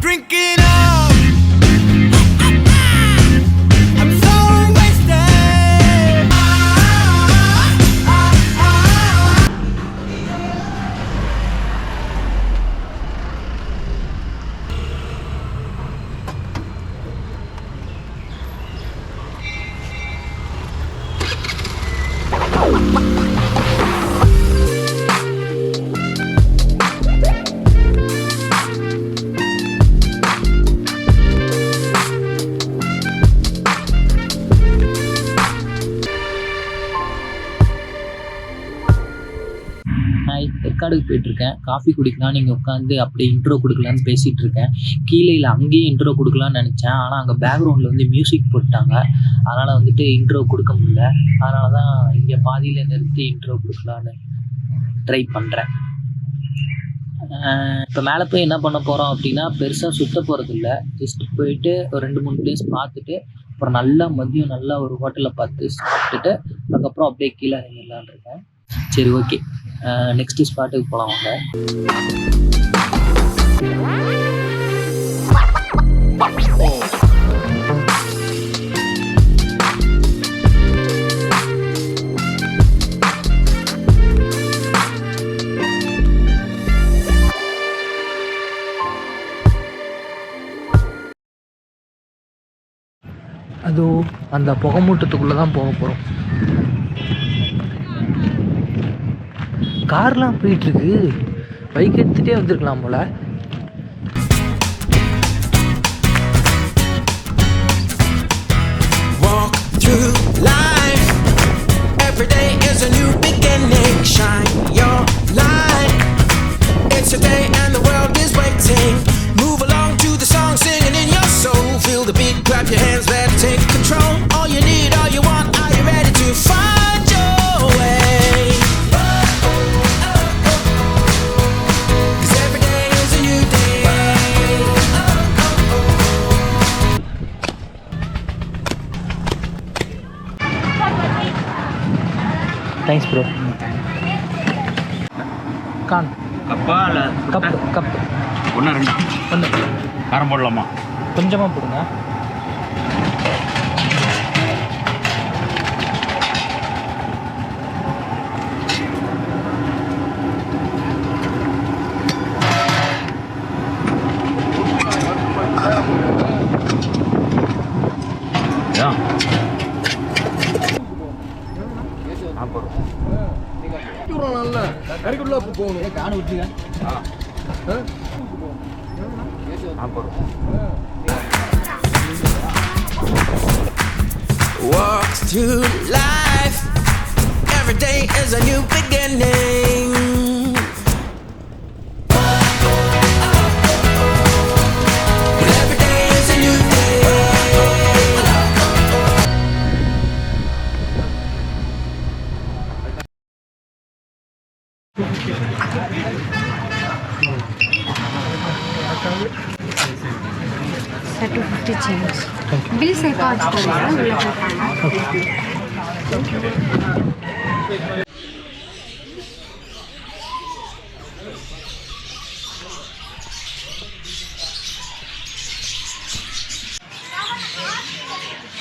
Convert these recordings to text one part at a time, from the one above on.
drinking up. I'm so wasted. ரெக்கார்டுக்கு போயிட்டுருக்கேன். Coffee குடிக்கலாம், நீங்கள் உட்காந்து அப்படியே இன்ட்ரோ கொடுக்கலான்னு பேசிகிட்டு இருக்கேன். கீழே இல்லை அங்கேயும் இன்ட்ரோ கொடுக்கலான்னு நினச்சேன். ஆனால் அங்கே பேக்ரவுண்டில் வந்து மியூசிக் போட்டாங்க. அதனால் வந்துட்டு இன்ட்ரோ கொடுக்க முடியல. அதனால தான் இங்கே பாதியில் நிறுத்தி இன்ட்ரோ கொடுக்கலான்னு ட்ரை பண்ணுறேன். இப்போ மேலே போய் என்ன பண்ண போகிறோம் அப்படின்னா, பெருசாக சுற்ற போகிறது இல்லை. ஜஸ்ட் போயிட்டு ஒரு 2-3 பிளேஸ் பார்த்துட்டு அப்புறம் நல்லா மதியம் நல்லா ஒரு ஹோட்டலில் பார்த்து சாப்பிட்டுட்டு அதுக்கப்புறம் அப்படியே கீழே இறங்கிடலான்னு இருக்கேன். சரி, ஓகே, நெக்ஸ்ட் ஸ்பாட்டுக்கு போகலாம் வாங்க. அதோ அந்த புகை மூட்டத்துக்குள்ளே தான் போக போகிறோம். கார்லாம் போயிட்டுருக்கு. பைக் எடுத்துகிட்டே வந்துருக்கலாம் போல். Walk through life. Every day is a new beginning. Shine your light. It's a day and the world is waiting. Move along to the song singing in your soul. Feel the beat, clap your hands, let it take control. All you need, all you want, are you ready to find your way? Thanks bro. கான் கப்பா இல்லை cup ஒன்றா 2 ஒன்று காரம் போடலாமா? கொஞ்சமாக போடுங்க. Walk through life. Every day is a new beginning. Every day is a new day. Sir, 250 change. Bill say charge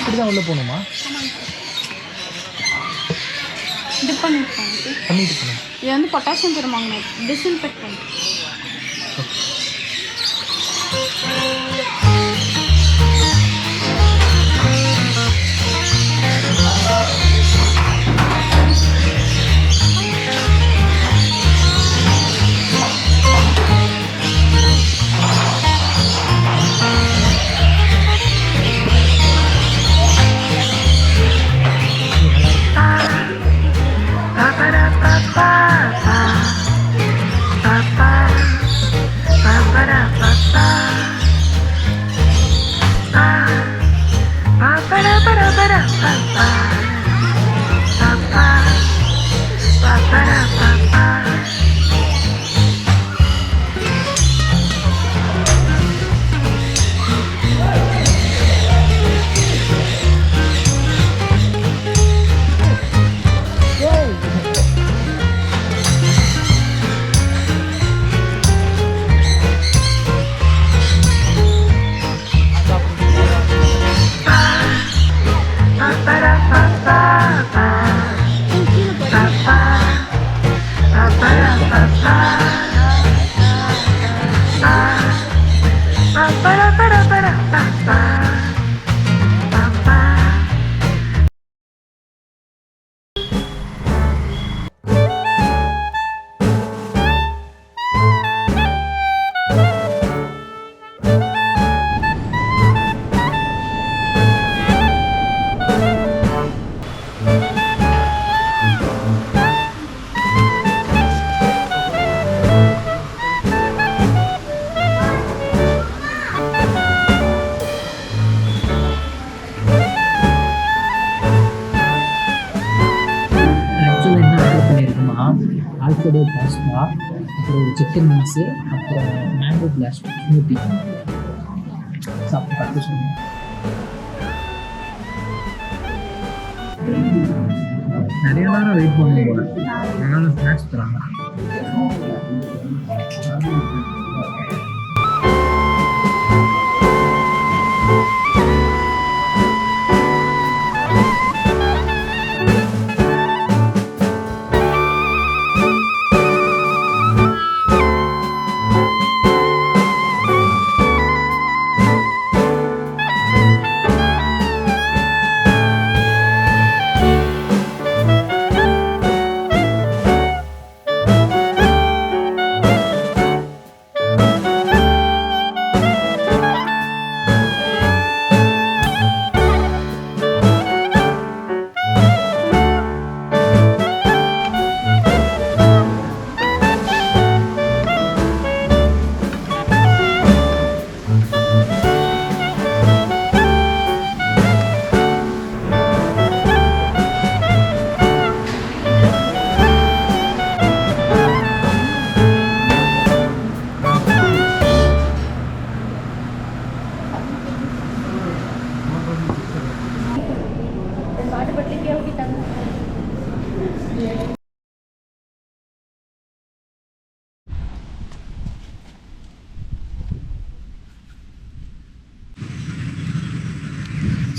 இப்படிதான் உள்ள போகணுமா? இது பண்ணிட்டு போகணும். இது வந்து பொட்டாசியம் பெருமாங்கனேட் டிஸ்இன்ஃபெக்டன்ட். Bye. ஆல்ஃபடோ பாஸ்தா, அப்புறம் ஒரு சிக்கன் மீல்ஸு, அப்புறம் மேங்கோ பிளாஸ்ட் ஸ்மூத்தி சாப்பிட்டு பார்த்து சொன்னேன். நிறைய நேரம் வெயிட் பண்ண போல, அதனால ஸ்நாக்ஸ் தராங்க.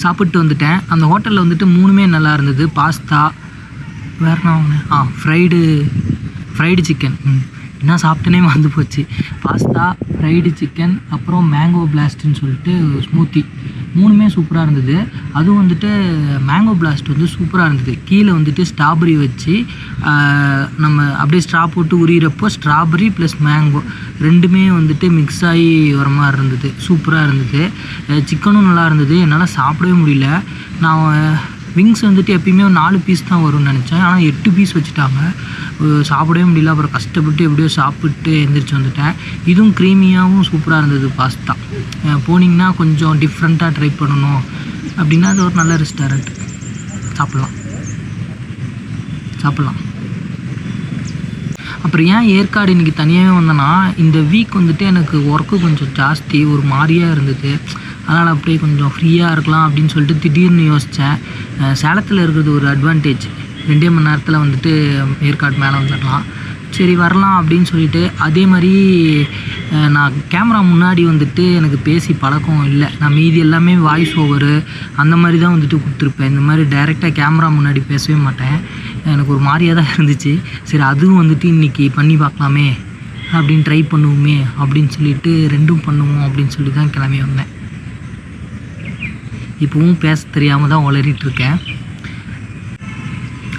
சாப்பிட்டு வந்துட்டேன். அந்த ஹோட்டலில் வந்துட்டு 3மே நல்லா இருந்தது. பாஸ்தா, வேறு என்ன வாங்கினேன், ஃப்ரைடு சிக்கன். என்ன சாப்பிட்டேனே வந்து போச்சு. பாஸ்தா, ஃப்ரைடு சிக்கன், அப்புறம் மேங்கோ பிளாஸ்ட்டுன்னு சொல்லிட்டு ஸ்மூத்தி, 3மே சூப்பராக இருந்தது. அதுவும் வந்துட்டு மேங்கோ பிளாஸ்ட் வந்து சூப்பராக இருந்தது. கீழே வந்துட்டு ஸ்ட்ராபெரி வச்சு நம்ம அப்படியே ஸ்ட்ரா போட்டு உரியிறப்போ ஸ்ட்ராபெரி ப்ளஸ் மேங்கோ 2மே வந்துட்டு மிக்ஸ் ஆகி வர மாதிரி இருந்தது. சூப்பராக இருந்தது. சிக்கனும் நல்லா இருந்தது. என்னால் சாப்பிடவே முடியல. நான் விங்ஸ் வந்துட்டு எப்பயுமே 4 பீஸ் தான் வரும்னு நினச்சேன். ஆனால் 8 பீஸ் வச்சுட்டாங்க. சாப்பிடவே முடியல. அப்புறம் கஷ்டப்பட்டு எப்படியோ சாப்பிட்டு எழுந்திரிச்சு வந்துட்டேன். இதுவும் க்ரீமியாகவும் சூப்பராக இருந்தது. பாஸ்தா போனீங்கன்னா கொஞ்சம் டிஃப்ரெண்ட்டாக ட்ரை பண்ணணும் அப்படின்னா அது ஒரு நல்ல ரெஸ்டாரண்ட். சாப்பிட்லாம். அப்புறம் ஏன் ஏற்காடு இன்றைக்கி தனியாகவே வந்தேன்னா, இந்த வீக் வந்துட்டு எனக்கு ஒர்க்கு கொஞ்சம் ஜாஸ்தி, ஒரு மாதிரியாக இருந்தது. அதனால் அப்படியே கொஞ்சம் ஃப்ரீயாக இருக்கலாம் அப்படின்னு சொல்லிட்டு திடீர்னு யோசித்தேன். சேலத்தில் இருக்கிறது ஒரு அட்வான்டேஜ், 2 மணி நேரத்தில் வந்துட்டு ஏற்காடு மேலே வந்துடலாம். சரி வரலாம் அப்படின்னு சொல்லிட்டு, அதே மாதிரி நான் கேமரா முன்னாடி வந்துட்டு எனக்கு பேசி பழக்கம் இல்லை. நான் மீதி எல்லாமே வாய்ஸ் ஓவரு அந்த மாதிரி தான் வந்துட்டு கொடுத்துருப்பேன். இந்த மாதிரி டைரெக்டாக கேமரா முன்னாடி பேசவே மாட்டேன். எனக்கு ஒரு மாதிரியாக தான் இருந்துச்சு. சரி அதுவும் வந்துட்டு இன்றைக்கி பண்ணி பார்க்கலாமே அப்படின்னு ட்ரை பண்ணுவோமே அப்படின்னு சொல்லிட்டு 2ம் பண்ணுவோம் அப்படின்னு சொல்லி தான் கிளம்பி வந்தேன். இப்போவும் பேச தெரியாமல் தான் உளறிட்டுருக்கேன்.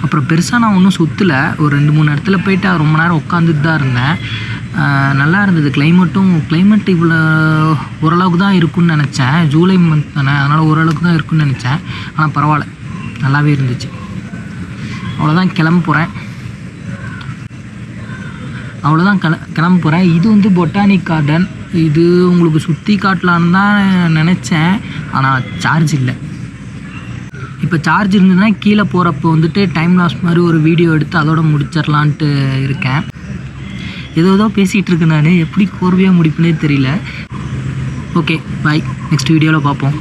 அப்புறம் பெருசாக நான் ஒன்றும் சுற்றலை. ஒரு 2-3 இடத்துல போய்ட்டு ரொம்ப நேரம் உட்காந்துட்டு தான் இருந்தேன். நல்லா இருந்தது. கிளைமேட் இவ்வளோ ஓரளவுக்கு தான் இருக்குன்னு நினச்சேன். ஜூலை மந்த் தானே, அதனால் ஓரளவுக்கு தான் இருக்குன்னு நினச்சேன். ஆனால் பரவாயில்ல, நல்லாவே இருந்துச்சு. அவ்வளோதான் கிளம்ப போகிறேன். இது வந்து பொட்டானிக் கார்டன். இது உங்களுக்கு சுற்றி காட்டலான்னு தான் நினச்சேன். ஆனால் சார்ஜ் இல்லை. இப்போ சார்ஜ் இருந்ததுன்னா கீழே போகிறப்போ வந்துட்டு டைம் லாஸ் மாதிரி ஒரு வீடியோ எடுத்து அதோட முடிச்சிடலான்ட்டு இருக்கேன். ஏதோ பேசிகிட்டு இருக்கேன். நான் எப்படி கோர்வையாக முடிப்புனே தெரியல. ஓகே பாய், நெக்ஸ்ட் வீடியோவில் பார்ப்போம்.